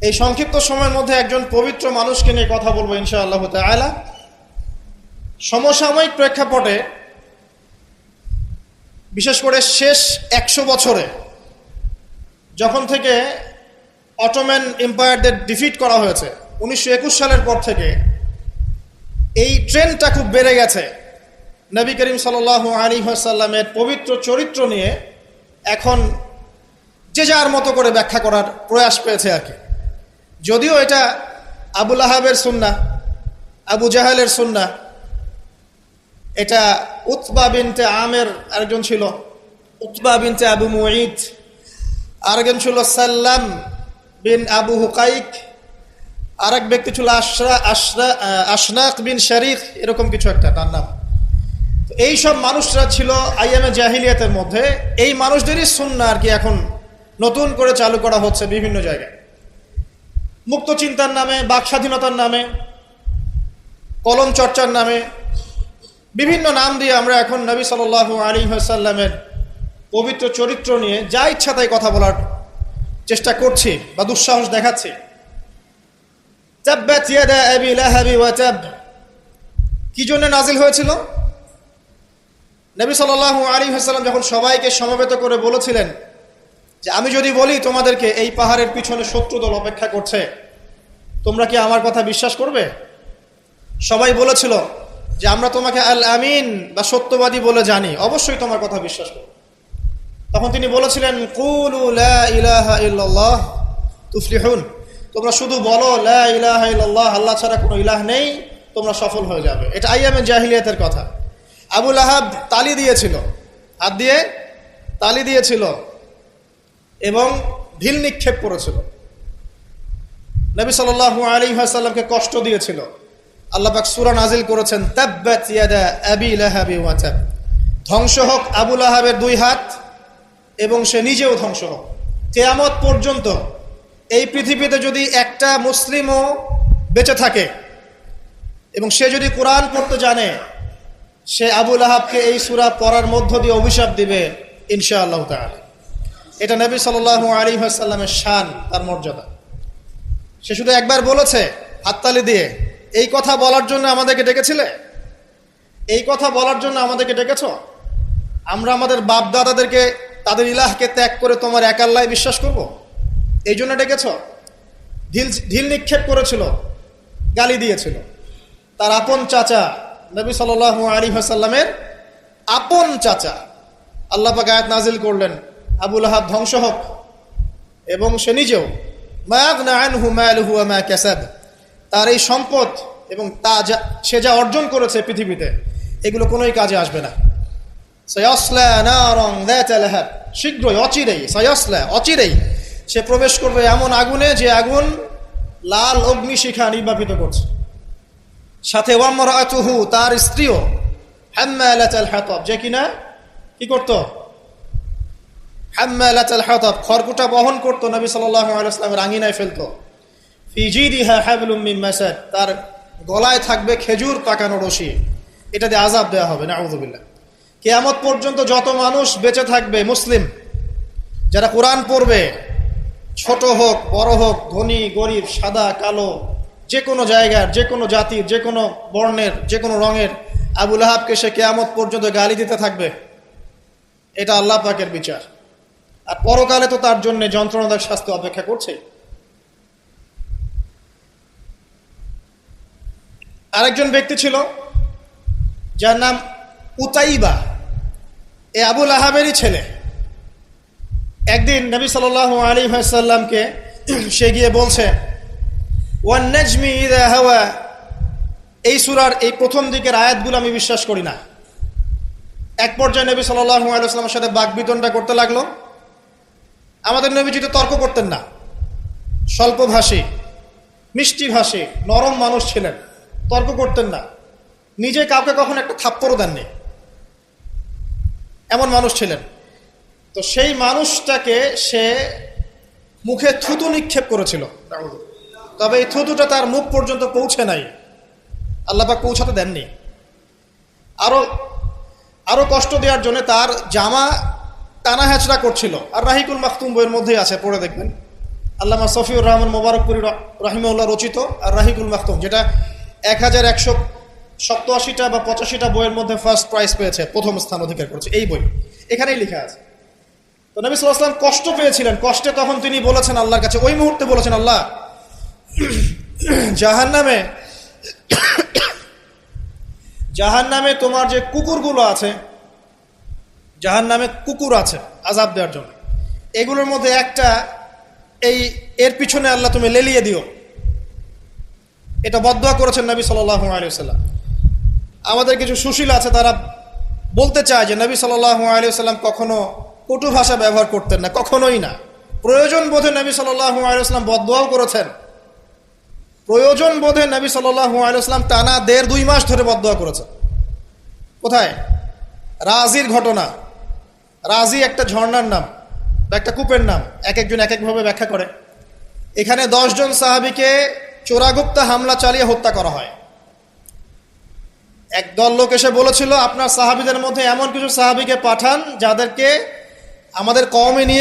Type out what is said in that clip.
এই সংক্ষিপ্ত সময়ের মধ্যে একজন পবিত্র মানুষকে নিয়ে কথা বলবো ইনশাআল্লাহ তাআলা। সমসাময়িক প্রেক্ষাপটে বিশেষ করে শেষ 100 বছরে যখন থেকে অটোম্যান এম্পায়ারদের ডিফিট করা হয়েছে 1921 সালের পর থেকে এই ট্রেন্ডটা খুব বেড়ে গেছে। নবী করিম সাল্লাল্লাহু আলাইহি ওয়াসাল্লামের পবিত্র চরিত্র নিয়ে এখন যে যার মতো করে ব্যাখ্যা করার প্রয়াস পেয়েছে আর কি। যদিও এটা আবু লাহাবের সুন্নাহ, আবু জাহেলের সুন্নাহ, এটা উতবা বিনতে আমের আরেকজন ছিল, উতবা বিনতে আবু মুঈদ, আরেকজন ছিল সাল্লাম বিন আবু হুকাইক, আরেক ব্যক্তি ছিল আশনাক বিন শারিক, এরকম কিছু একটা তার নাম। এই সব মানুষরা ছিল আইয়ামে জাহিলিয়াতের মধ্যে। এই মানুষদেরই সুন্নাহ আর কি এখন নতুন করে চালু করা হচ্ছে বিভিন্ন জায়গায়, মুক্ত চিন্তার নামে, বাক স্বাধীনতার নামে, কলম চর্চার নামে, বিভিন্ন নাম দিয়ে আমরা এখন নবী সাল্লাল্লাহু আলাইহি ওয়াসাল্লামের পবিত্র চরিত্র নিয়ে যা ইচ্ছা তাই কথা বলার চেষ্টা করছি বা দুঃসাহস দেখাচ্ছি। তাব্বাত ইয়াদা আবি লাহাবি ওয়া তাব কি জন্য নাজিল হয়েছিল? নবী সাল্লাল্লাহু আলাইহি ওয়াসাল্লাম যখন সবাইকে সমবেত করে বলেছিলেন যে আমি যদি বলি তোমাদেরকে এই পাহাড়ের পিছনে শত্রু দল অপেক্ষা করছে, তোমরা কি আমার কথা বিশ্বাস করবে? সবাই বলেছিল যে আমরা তোমাকে আল আমিন বা সত্যবাদী বলে জানি, অবশ্যই তোমার কথা বিশ্বাস করব। তখন তিনি বলেছিলেন কুলু লা ইলাহা ইল্লাল্লাহ তুফলিহুন, তোমরা শুধু বলো লা ইলাহা ইল্লাল্লাহ, আল্লাহ ছাড়া কোনো ইলাহ নেই, তোমরা সফল হয়ে যাবে। এটা আইয়ামে জাহিলিয়াতের কথা। আবু লাহাব তালি দিয়েছিল, হাত দিয়ে তালি দিয়েছিল এবং ঢিল নিক্ষেপ করেছিল, নবী সাল্লাল্লাহু আলাইহি ওয়াসাল্লামকে কষ্ট দিয়েছিল। আল্লাহ পাক সূরা নাজিল করেছেন তাব্বাত ইয়াদা আবি লাহাবি ওয়া তাব, ধ্বংস হোক আবু লাহাবের দুই হাত এবং সে নিজেও ধ্বংস হোক। কিয়ামত পর্যন্ত এই পৃথিবীতে যদি একটা মুসলিমও বেঁচে থাকে এবং সে যদি কোরআন পড়তে জানে, সে আবু লাহাবকে এই সূরা পড়ার মধ্য দিয়ে অভিশাপ দিবে ইনশাআল্লাহ তাআলা। এটা নবী সাল্লাল্লাহু আলাইহি ওয়াসাল্লামের শান, তার মর্যাদা। সে শুধু একবার বলেছে হাততালি দিয়ে, এই কথা বলার জন্য আমাদেরকে ডেকেছিলে? এই কথা বলার জন্য আমাদেরকে ডেকেছ? আমরা আমাদের বাপ দাদাদেরকে, তাদের ইলাহকে ত্যাগ করে তোমার এক আল্লাহ বিশ্বাস করব, এই জন্য ডেকেছ? ঢিল নিক্ষেপ করেছিল, গালি দিয়েছিল। তার আপন চাচা নবী সাল্লাল্লাহু আলাইহি ওয়াসাল্লামের আপন চাচা, আল্লাহ পাক আয়াত নাজিল করলেন আবু লাহাব ধ্বংস হোক এবং সে নিজেও, মা আগনা আনহু মালুহু ওয়া মা কাসাব, তার এই সম্পদ এবং সে যা অর্জন করেছে পৃথিবীতে, এগুলো কোনোই কাজে আসবে না। সায়াসলা নারান যাতা লাহাব, শীঘ্রই অচিরেই, সায়াসলা অচিরেই সে প্রবেশ করবে এমন আগুনে যে আগুন লাল অগ্নিশিখা নির্বাপিত করছে। সাথে ওয়ামরাতুহু, তার স্ত্রীও, হাম্মালাতাল হাতাব, যে কিনা কি করত? হাম্মালাতাল হাতাব, খড়কুটা বহন করতো, নবী সাল্লাল্লাহু আলাইহি ওয়াসাল্লামের আঙিনায় ফেলতো। ফি জিদিহা হাবলুম মিন মাসাদ, তার গলায় থাকবে খেজুর পাকানো রশি, এটা দিয়ে আযাব দেওয়া হবে নাউযুবিল্লাহ। কিয়ামত পর্যন্ত যত মানুষ বেঁচে থাকবে মুসলিম, যারা কোরআন পড়বে, ছোট হোক বড় হোক, ধনী গরিব, সাদা কালো, যে কোনো জায়গার, যে কোনো জাতির, যে কোনো বর্ণের, যে কোনো রঙের, আবু লাহাবকে সে কিয়ামত পর্যন্ত গালি দিতে থাকবে। এটা আল্লাহ পাকের বিচার। আর পরকালে তো তার জন্য যন্ত্রণাদায়ক শাস্তি অপেক্ষা করছে। আরেকজন ব্যক্তি ছিল যার নাম উতাইবা, এ আবু লাহাবেরই ছেলে। একদিন নবী সাল্লাল্লাহু আলাইহি ওয়াসাল্লামকে সে গিয়ে বলছে ওয়ান নাজমি ইযা হাওয়া, এই সূরার এই প্রথম দিকের আয়াতগুলো আমি বিশ্বাস করি না। এক পর্যায়ে নবী সাল্লাল্লাহু আলাইহি ওয়াসাল্লামের সাথে বাকবিতণ্ডা করতে লাগলো। আমাদের নবীজি তো তর্ক করতেন না, স্বল্পভাষী, মিষ্টি ভাষী, নরম মানুষ ছিলেন, তর্ক করতেন না, নিজে কাউকে কখনো একটা থাপ্পড়ও দেননি, এমন মানুষ ছিলেন। তো সেই মানুষটাকে সে মুখে থুতু নিক্ষেপ করেছিল, তবে এই থুতুটা তার মুখ পর্যন্ত পৌঁছে নাই, আল্লাহ পাক পৌঁছাতে দেননি। আরো কষ্ট দেওয়ার জন্য তার জামা টানা হেঁচড়া করছিল। আর রাহিকুল মাখতুম বইয়ের মধ্যেই আছে, পড়ে দেখবেন। আল্লামা সফিউর রহমান মোবারকপুরি রাহিমাহুল্লাহ রচিত আর রাহিকুল মাখতুম, যেটা 1187টা বা 85টা বইয়ের মধ্যে ফার্স্ট প্রাইজ পেয়েছে, প্রথম স্থান অধিকার করেছে এই বই। এখানেই লেখা আছে। তো নবী সাল্লাল্লাহু আলাইহি ওয়াসাল্লাম কষ্ট পেয়েছিলেন, কষ্টে তখন তিনি বলেছেন আল্লাহর কাছে, ওই মুহূর্তে বলেছেন, আল্লাহ জাহান্নামে তোমার যে কুকুরগুলো আছে, জাহান্নামে কুকুর আছে আযাব দেওয়ার জন্য, এগুলোর মধ্যে একটা এর পিছনে আল্লাহ তুমি লেলিয়ে দিও। এটা বদদুয়া করেছেন নবী সাল্লাল্লাহু আলাইহি ওয়াসাল্লাম। আমাদের কিছু সুশীল আছে, তারা বলতে চায় যে নবী সাল্লাল্লাহু আলাইহি ওয়াসাল্লাম কখনো কটু ভাষা ব্যবহার করতেন না, কখনোই না। প্রয়োজন বোধে নবী সাল্লাল্লাহু আলাইহি ওয়াসাল্লাম বদদুয়াও করেছেন। প্রয়োজন বোধে নবী সাল্লাল্লাহু আলাইহি ওয়াসাল্লাম টানা 1.5-2 মাস ধরে বদদুয়া করেছেন। কোথায়? রাজির ঘটনা। রাজি একটা ঝর্ণার নাম বা একটা কূপের নাম, এক একজন এক একভাবে ব্যাখ্যা করে। এখানে 10 জন সাহাবীকে চোরাগুপ্তা হামলা চালিয়ে হত্যা করা হয়। একদল লোক এসে বলেছিল, আপনার সাহাবীদের মধ্যে এমন কিছু সাহাবীকে পাঠান যাদেরকে আমাদের কওমে নিয়ে